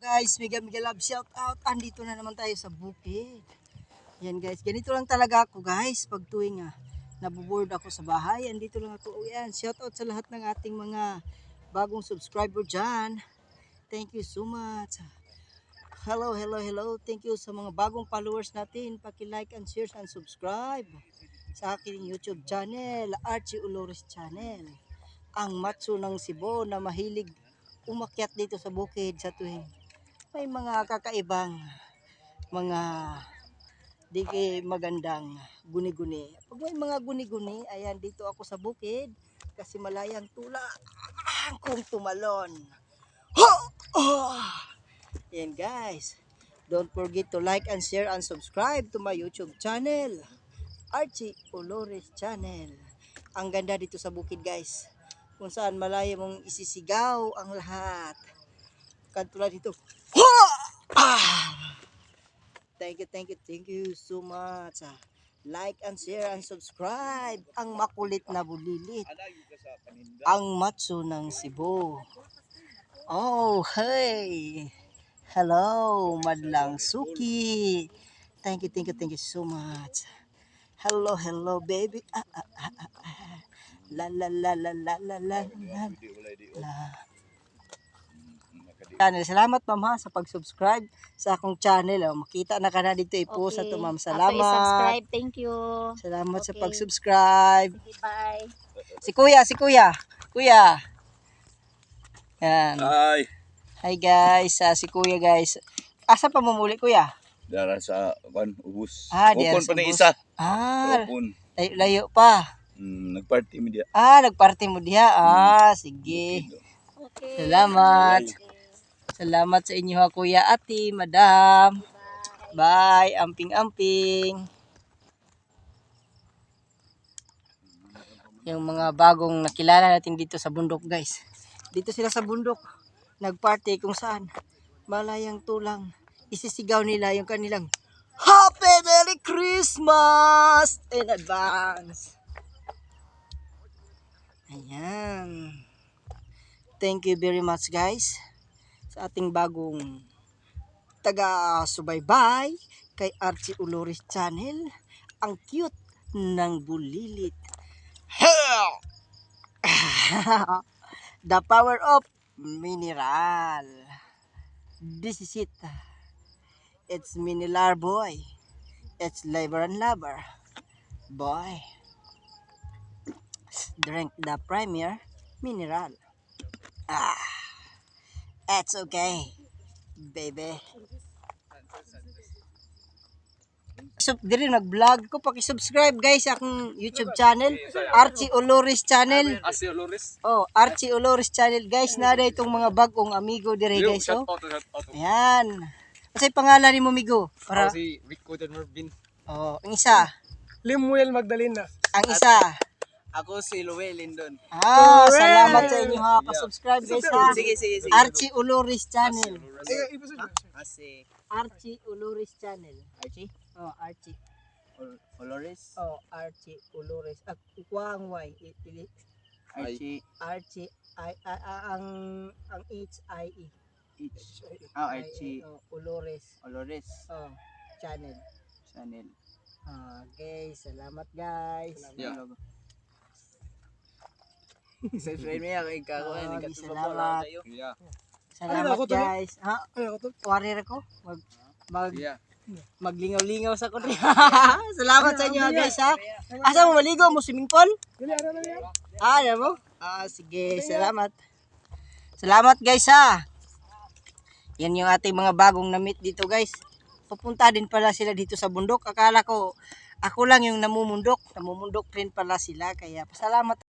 Guys, mega love shout out. Andito na naman tayo sa bukid. Yan guys, ganito lang talaga ako guys. Pag tuwing naboboard ako sa bahay, andito lang ako. Yan, shout out sa lahat ng ating mga bagong subscriber dyan. Thank you so much. Hello. Thank you sa mga bagong followers natin. Paki-like and share and subscribe sa aking YouTube channel, Archie Olores Channel. Ang matso ng Cebu na mahilig umakyat dito sa bukid sa tuwing may mga kakaibang mga di magandang guni-guni. Pag may mga guni-guni, ayan dito ako sa bukid kasi malayang tula kung tumalon. Ayan guys, don't forget to like and share and subscribe to my YouTube channel, Archie Olores Channel. Ang ganda dito sa bukid guys, kung saan malaya mong isisigaw ang lahat. Katulad dito. Thank you so much. Like and share and subscribe. Ang makulit na bulilit, ang matso ng Cebu. Oh, hey. Hello, Madlang Suki. Thank you so much. Hello, baby. La. Channel. Salamat ma'am ha sa pag-subscribe sa akong channel. Oh, makita na ka na dito i-post sa to ma'am. Salamat. Subscribe. Thank you. Salamat sa pag-subscribe. Okay, bye. Si Kuya. Kuya. Yan. Hi guys. Si Kuya guys. Asa pa mamuli Kuya? Dara sa ubus. Diyan Upon pa sa na ubus. isa. Upon. Layo pa. Nagparty mo diya. Nagparty mo diha. Sige. Okay. Salamat sa inyo ha Kuya, Ate, Madam. Bye. Amping. Yung mga bagong nakilala natin dito sa bundok guys. Dito sila sa bundok. Nagparty kung saan malayang tulang. Isisigaw nila yung kanilang Happy Merry Christmas in advance. Ayan. Thank you very much guys sa ating bagong taga-subaybay kay Archie Olores Channel. Ang cute ng bulilit. The power of mineral. This is it. It's Minilar boy. It's Labor and Lover boy. Drink the premier mineral. It's okay, baby. So, diri nag-vlog ko, paki-subscribe guys sa akong YouTube channel, Archie Olores Channel. Archie Olores. Oh, Archie Olores Channel guys, nada itong mga bagong amigo dire guys, oh. Ayan. Kasi pangalan ni mo amigo? Para Si Rico de Mervin. Oh, ang isa. Limuel Magdalena. Ang isa. Ako si Luel Lindon. Salamat sa inyo ha. Pa-subscribe guys ha. Sige. Archie Olores Channel. Asi Archie Olores Channel. Archie Oh, Archie. Olores. Oh, Archie Olores. Kuwang Y. Archie. Ang H-I-E. Archie Olores. Olores Oh, channel. Okay, salamat guys. Subscribe niya kay Kako Salamat. Yeah. Salamat guys. Ha? Ano ako to? Warrior ako. Yeah. Maglingaw-lingaw sa kundi. Salamat sa inyo guys ha. Asa mo maligo mo swimming pool? Ano mo? Sige, salamat. Salamat guys ha. Yan yung ating mga bagong na-meet dito guys. Pupunta din pala sila dito sa bundok. Akala ko ako lang yung namumundok rin pala sila kaya pasalamat.